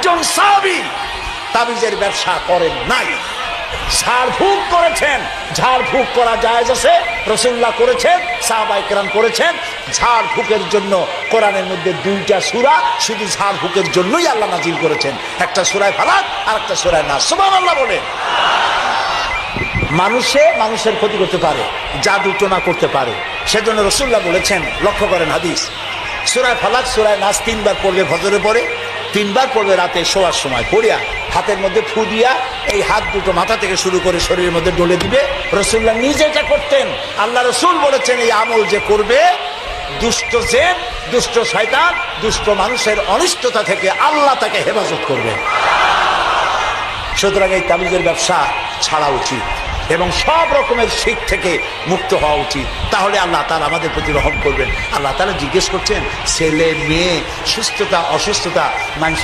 একজন সাহাবী তাবিজের ব্যবসা করেন নাই। ঝাড়ফুঁক করেছেন, ঝাড়ফুঁক করা জায়েজ আছে, রাসূলুল্লাহ করেছেন, সাহাবায়ে কেরাম করেছেন। ঝাড়ফুঁকের জন্য কোরআনের মধ্যে 2টা সূরা শুধু ঝাড়ফুঁকের জন্যই আল্লাহ নাজিল করেছেন, একটা সূরায়ে ফালাক আর একটা সূরায়ে নাস। সুবহানাল্লাহ বলে। মানুষের ক্ষতি করতে পারে, জাদু টোনা করতে পারে, সেজন্য রাসূলুল্লাহ বলেছেন, লক্ষ্য করেন হাদিস, সূরায়ে ফালাক সূরায়ে নাস 3 বার পড়বে ফজরে পড়ে, 3 বার পড়বে রাতে শোয়ার সময়, পড়িয়া হাতের মধ্যে ফু দিয়া এই হাত দুটো মাথা থেকে শুরু করে শরীরের মধ্যে ডলে দিবে। রাসূলুল্লাহ নিজে এটা করতেন। আল্লাহ রাসূল বলেছেন, এই আমল যে করবে, দুষ্ট জিন, দুষ্ট শয়তান, দুষ্ট মানুষের অনিষ্টতা থেকে আল্লাহ তাকে হেফাজত করবে। সুতরাং এই তাবিজের ব্যবসা ছাড়া উচিত এবং সব রকমের শিখ থেকে মুক্ত হওয়া উচিত। তাহলে আল্লাহ তাআলা আমাদের প্রতি রহম করবেন। আল্লাহ তাআলা জিজ্ঞেস করছেন, ছেলে মেয়ে, সুস্থতা অসুস্থতা, মানুষ